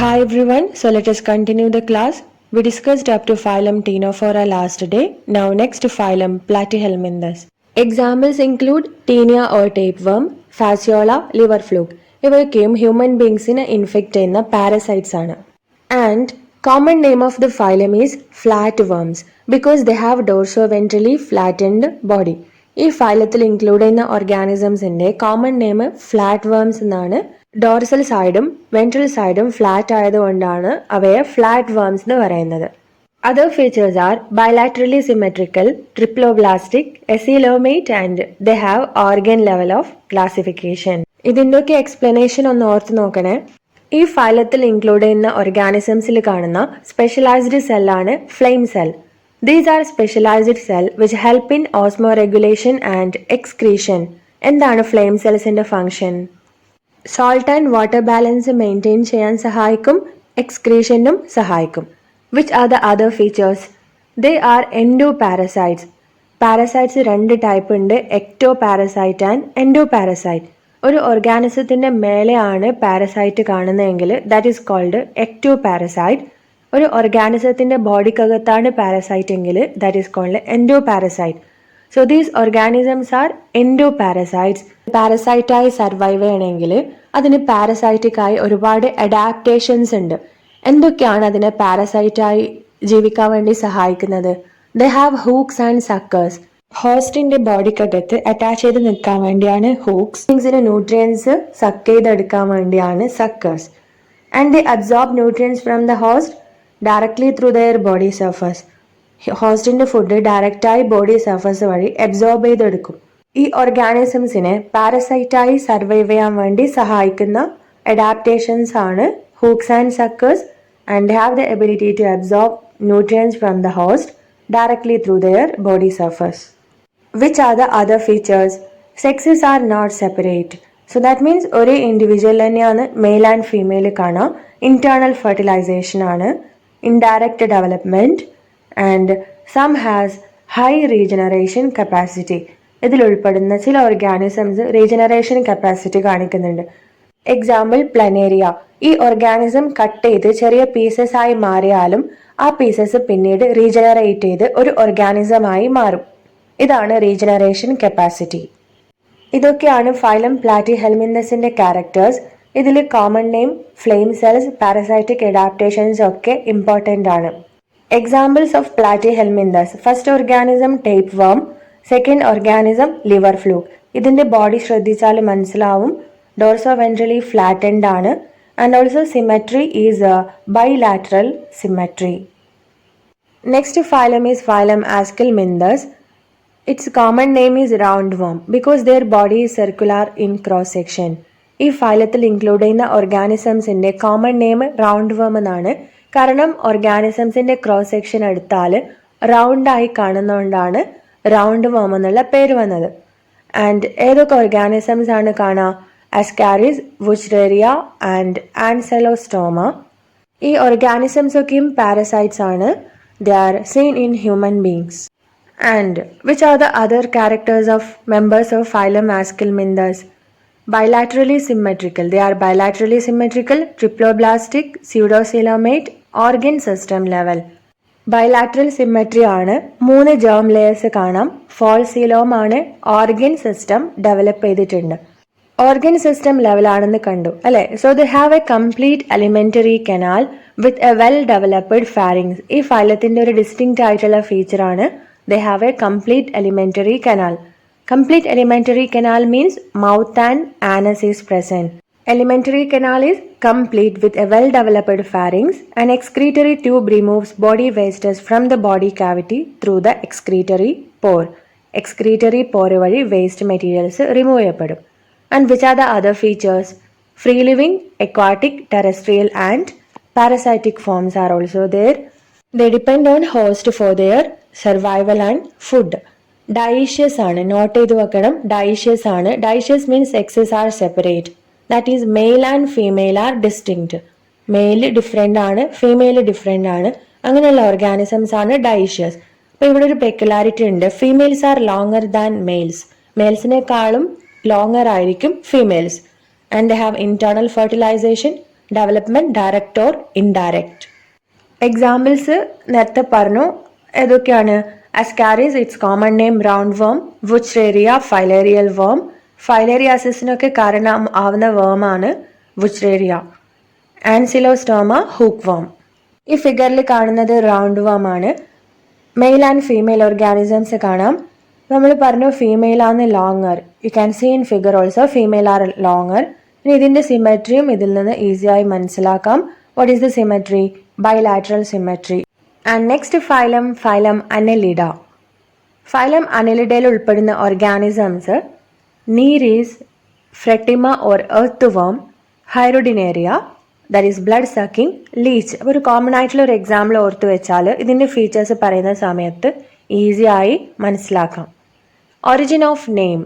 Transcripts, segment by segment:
Hi everyone, so let us continue the class. We discussed up to phylum Ctenophora last day. Now next to phylum Platyhelminthes. Examples include Taenia or tapeworm, Fasciola, liver fluke. ഇവയൊക്കെയും human ബീങ്സിനെ infect ചെയ്യുന്ന parasites ആണ്. And common name of the phylum is flat worms because they have dorsoventrally flattened body. ഈ ഫൈലത്തിൽ include ചെയ്യുന്ന ഓർഗാനിസംസിന്റെ common name flat worms എന്നാണ്. Dorsal സൈഡും വെൻട്രൽ സൈഡും ഫ്ലാറ്റ് ആയതുകൊണ്ടാണ് അവയെ ഫ്ലാറ്റ് വർംസ് എന്ന് പറയുന്നത്. Other features are bilaterally symmetrical, triploblastic, acoelomate and they have organ level of classification. ഇതിൻ്റെയൊക്കെ എക്സ്പ്ലനേഷൻ ഒന്ന് ഓർത്ത് നോക്കണേ. ഈ ഫൈലത്തിൽ ഇൻക്ലൂഡ് ചെയ്യുന്ന ഓർഗാനിസംസിൽ കാണുന്ന സ്പെഷ്യലൈസ്ഡ് സെല്ലാണ് flame cell. These are specialised cell which help in osmoregulation and excretion. എന്താണ് ഫ്ലെയിം സെൽസിന്റെ function? Salt and water balance maintain ചെയ്യാൻ സഹായിക്കും, എക്സ്ക്രീഷനും സഹായിക്കും. Which are the other features? They are endoparasites. Parasites രണ്ട് type ഉണ്ട്, ecto parasite and endoparasite. ഒരു ഓർഗാനിസത്തിന്റെ മേലെയാണ് പാരസൈറ്റ് കാണുന്നതെങ്കിൽ that is called ectoparasite. ഒരു ഓർഗാനിസത്തിന്റെ ബോഡിക്കകത്താണ് പാരസൈറ്റ് എങ്കിൽ that is called endoparasite. So these organisms are endoparasites. പാരസൈറ്റായി സർവൈവ് ചെയ്യണമെങ്കിൽ അതിന് പാരസൈറ്റിക്കായി ഒരുപാട് അഡാപ്റ്റേഷൻസ് ഉണ്ട്. എന്തൊക്കെയാണ് അതിനെ പാരസൈറ്റായി ജീവിക്കാൻ വേണ്ടി സഹായിക്കുന്നത്? They have hooks and suckers. ഹോസ്റ്റിന്റെ ബോഡിക്കകത്ത് അറ്റാച്ച് ചെയ്ത് നിൽക്കാൻ വേണ്ടിയാണ് ഹൂക്സ്. തിങ്സിന് ന്യൂട്രിയൻസ് സക്ക് ചെയ്തെടുക്കാൻ വേണ്ടിയാണ് suckers. And they absorb nutrients from the host directly through their body surface. ഹോസ്റ്റിന്റെ ഫുഡ് ഡയറക്റ്റായി ബോഡി സർഫസ് വഴി അബ്സോർബ് ചെയ്തെടുക്കും. ഈ ഓർഗാനിസംസിനെ പാരസൈറ്റായി സർവൈവ് ചെയ്യാൻ വേണ്ടി സഹായിക്കുന്ന അഡാപ്റ്റേഷൻസ് ആണ് hooks and suckers, and have the ability to absorb nutrients from the host directly through their body surface. Which are the other features? Sexes are not separate. So that means ഒരേ individual തന്നെയാണ് male and female കാണാം. Internal fertilization ആണ്, indirect development and some has high regeneration capacity. ഇതിൽ ഉൾപ്പെടുന്ന ചില organisms regeneration capacity കാണിക്കുന്നുണ്ട്. Example planaria. ഈ organism cut ചെയ്ത് ചെറിയ പീസസ് ആയി മാറിയാലും ആ പീസസ് പിന്നീട് റീജനറേറ്റ് ചെയ്ത് ഒരു ഓർഗാനിസമായി മാറും. ഇതാണ് റീജനറേഷൻ കപ്പാസിറ്റി. ഇതൊക്കെയാണ് ഫൈലം പ്ലാറ്റിഹെൽമിന്തസിന്റെ ക്യാരക്ടേഴ്സ്. ഇതിൽ common name, flame cells, parasitic adaptations ഒക്കെ ഇമ്പോർട്ടൻ്റ് ആണ്. Examples of Platyhelminthes: first organism tape worm, second organism liver fluke. ഇതിന്റെ ബോഡി ശ്രദ്ധിച്ചാൽ മനസ്സിലാവും, ഡോർസോവെൻട്രലി ഫ്ലാറ്റൻഡ് ആണ്. And also symmetry is a bilateral symmetry. Next phylum is phylum Aschelminthes. Its common name is roundworm because their body is circular in cross section. ഈ ഫൈലത്തിൽ include ചെയ്യുന്ന ഓർഗാനിസംസിന്റെ common name round വർം എന്നാണ്. കാരണം ഓർഗാനിസംസിന്റെ cross section എടുത്താൽ round ആയി കാണുന്നതുകൊണ്ടാണ് round വർം എന്നുള്ള പേര് വന്നത്. ആൻഡ് ഏതൊക്കെ ഓർഗാനിസംസ് ആണ് കാണാം? Ascaris, Wuchereria and Ancylostoma. ഈ ഓർഗാനിസംസ് ഒക്കെയും പാരസൈറ്റ്സ് ആണ്. They are seen in human beings. And which are the other characters of members of phylum Aschelminthes? Bilaterally symmetrical. They are bilaterally symmetrical, triploblastic, pseudocoelomate, organ system level. Bilateral symmetry ആണ്. 3 germ layers കാണാം. ഫോൾസീലോം ആണ്. Organ system develop ചെയ്തിട്ടുണ്ട്. Organ system ലെവലാണെന്ന് കണ്ടു അല്ലെ. So they have A complete elementary canal with a well developed pharynx. ഈ ഫൈലത്തിന്റെ ഒരു distinct ആയിട്ടുള്ള feature ആണ് they have A complete elementary canal. Complete elementary canal means mouth and Anas is present. Elementary canal is complete with a well developed pharynx. And excretory tube removes body wastes from the body cavity through the excretory pore. Excretory pore വഴി waste materials remove ചെയ്യപ്പെടും. And which are the other features? Free living, aquatic, terrestrial and parasitic forms are also there. They depend on host for their survival and food. Dioecious ആണ്, not ചെയ്ത് വെക്കണം. Dioecious ആണ്. Dioecious means sexes are separate. That is male and female are distinct. Male different ആണ്, female different ആണ്. അങ്ങനെയുള്ള organisms ആണ് dioecious. അപ്പോൾ ഇവിടെ ഒരു പെക്കുലാരിറ്റി ഉണ്ട്. Females are longer than males. മെയിൽസിനേക്കാളും ലോങ്ങർ ആയിരിക്കും females. And they have internal fertilisation, development direct or indirect. Examples നേരത്തെ പറഞ്ഞു. ഏതൊക്കെയാണ്? Ascaris, it's common name round worm. Wuchereria, filarial വേം. ഫൈലേറിയാസിസിനൊക്കെ കാരണം ആവുന്ന വേമാണ് വുച്ച്രേറിയ. ആൻസിലോസ്റ്റോമ, ഹൂക്ക് വേം. ഈ ഫിഗറിൽ കാണുന്നത് റൗണ്ട് വേം ആണ്. മെയിൽ ആൻഡ് ഫീമെയിൽ ഓർഗാനിസംസ് കാണാം. നമ്മൾ പറഞ്ഞു ഫീമെയിൽ ആണ് longer. You can see in figure also female are longer. ഇനി ഇതിൻ്റെ സിമെട്രിയും ഇതിൽ നിന്ന് ഈസിയായി മനസ്സിലാക്കാം. What is the symmetry? Bilateral symmetry. And next phylum Annelida. ഫൈലം അനലിഡയിൽ ഉൾപ്പെടുന്ന organisms Nereis, Pheretima or earth worm, Hirudinaria, that is blood sucking, leech. അപ്പോൾ ഒരു കോമൺ ആയിട്ടുള്ള ഒരു എക്സാമ്പിൾ ഓർത്ത് വെച്ചാൽ ഇതിൻ്റെ ഫീച്ചേഴ്സ് പറയുന്ന സമയത്ത് ഈസിയായി മനസ്സിലാക്കാം. Origin of name.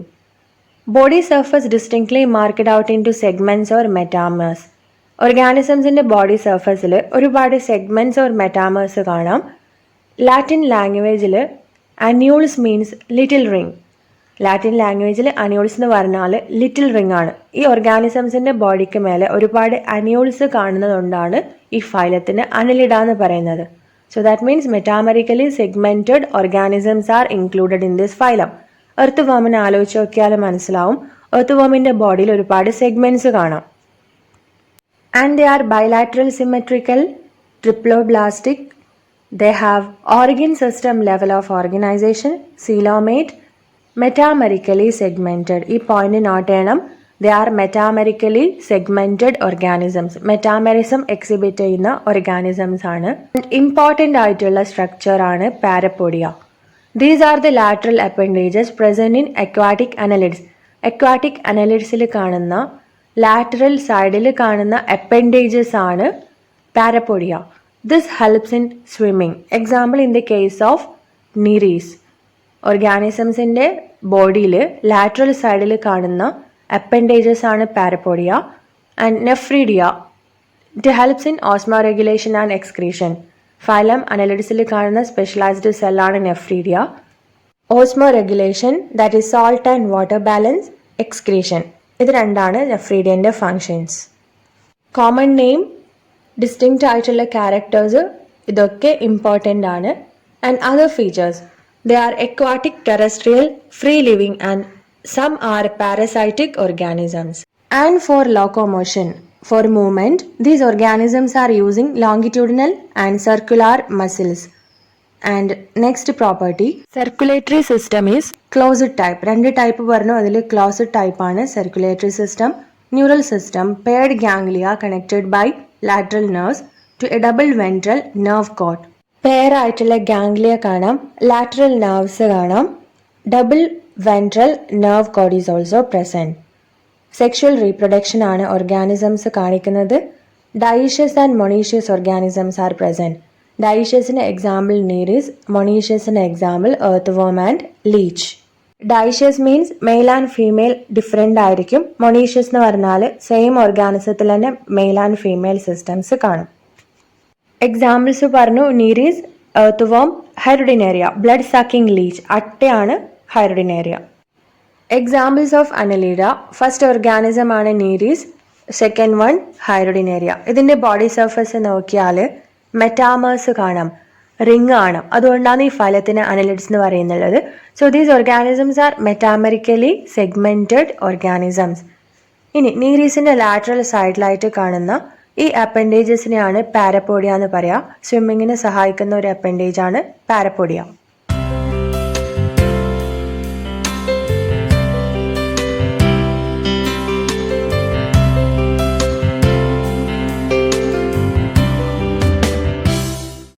Body surface distinctly marked out into segments or metameres. ഓർഗാനിസംസിൻ്റെ ബോഡി സർഫസിൽ ഒരുപാട് സെഗ്മെൻറ്റ്സ് ഓർ മെറ്റാമേഴ്സ് കാണാം. ലാറ്റിൻ ലാംഗ്വേജിൽ annulus means little ring. Latin ലാംഗ്വേജിൽ അന്യൂൾസ് എന്ന് പറഞ്ഞാൽ ലിറ്റിൽ റിംഗ് ആണ്. ഈ ഓർഗാനിസംസിൻ്റെ ബോഡിക്ക് മേലെ ഒരുപാട് അന്യൂൾസ് കാണുന്നതുകൊണ്ടാണ് ഈ ഫൈലത്തിന് അനലിഡ എന്ന് പറയുന്നത്. So that means metamerically segmented organisms are included in this phylum. Earth വേമിനെ ആലോചിച്ച് നോക്കിയാൽ മനസ്സിലാവും. എർത്ത് വേമിൻ്റെ ബോഡിയിൽ ഒരുപാട് സെഗ്മെൻറ്റ്സ് കാണാം. And they are bilateral symmetrical, triploblastic. They have organ system level of organisation, coelomate, metamerically segmented. ഈ പോയിന്റ് നോട്ട് ചെയ്യണം. They are metamerically segmented organisms. Metamerism exhibit ചെയ്യുന്ന ഓർഗാനിസംസ് ആണ്. ഇമ്പോർട്ടൻ്റ് ആയിട്ടുള്ള സ്ട്രക്ചർ ആണ് parapodia. These are the lateral appendages present in aquatic annelids. Aquatic അനലിഡ്സിൽ കാണുന്ന lateral സൈഡിൽ കാണുന്ന അപ്പൻഡേജസ് ആണ് parapodia. This helps in swimming. Example in the case of Nereis. ഓർഗാനിസംസിൻ്റെ ബോഡിയിൽ ലാറ്ററൽ സൈഡിൽ കാണുന്ന അപ്പൻഡേജസ് ആണ് parapodia. And nephridia, it helps in osmoregulation and excretion. Phylum അനലിഡ്സിൽ കാണുന്ന സ്പെഷ്യലൈസ്ഡ് സെല്ലാണ് nephridia. Osmoregulation, that is salt and water balance, excretion. ഇത് രണ്ടാണ് നെഫ്രീഡിയൻ്റെ ഫങ്ഷൻസ്. കോമൺ നെയിം, ഡിസ്റ്റിങ്ക്റ്റ് ആയിട്ടുള്ള ക്യാരക്ടേഴ്സ്, ഇതൊക്കെ ഇമ്പോർട്ടൻ്റ് ആണ്. And other features, they are aquatic, terrestrial, free living, and some are parasitic organisms. And for locomotion, for movement, these organisms are using longitudinal and circular muscles. And next property, circulatory system is closed type. രണ്ട് type പറഞ്ഞു, അതിൽ closed type ആണ് circulatory system. Neural system, paired ganglia connected by lateral nerves to a double ventral nerve cord. Pair ആയിട്ടുള്ള ganglia കാണാം, lateral nerves കാണാം, double ventral nerve cord is also present. Sexual reproduction ആണ് organisms കാണിക്കുന്നത്. Dioecious and monoecious organisms are present. ഡൈഷ്യസിന് example Nereis, മൊണീഷ്യസിന് example earth worm and leech. Dioecious means male and female different ആയിരിക്കും. Monoecious എന്ന് പറഞ്ഞാൽ same ഓർഗാനിസത്തിൽ തന്നെ male and female systems കാണും. എക്സാമ്പിൾസ് പറഞ്ഞു, Nereis, earth worm, Hirudinaria, blood sucking leech. അട്ടയാണ് Hirudinaria. Examples of annelida, first organism ആണ് നീരീസ്, second one ഹൈറോഡിനേറിയ. ഇതിൻ്റെ ബോഡി സർഫസ് നോക്കിയാൽ മെറ്റാമേഴ്സ് കാണാം, റിംഗ് ആണ്. അതുകൊണ്ടാണ് ഈ ഫലത്തിന് അനലിഡ്സ് എന്ന് പറയുന്നുള്ളത്. So these organisms are metamerically segmented organisms. ഇനി നീരീസിൻ്റെ ലാറ്ററൽ സൈഡിലായിട്ട് കാണുന്ന ഈ അപ്പൻഡേജസിനെയാണ് പാരപ്പോഡിയ എന്ന് പറയുക. സ്വിമ്മിങ്ങിന് സഹായിക്കുന്ന ഒരു അപ്പൻഡേജ് ആണ് പാരപ്പോഡിയ.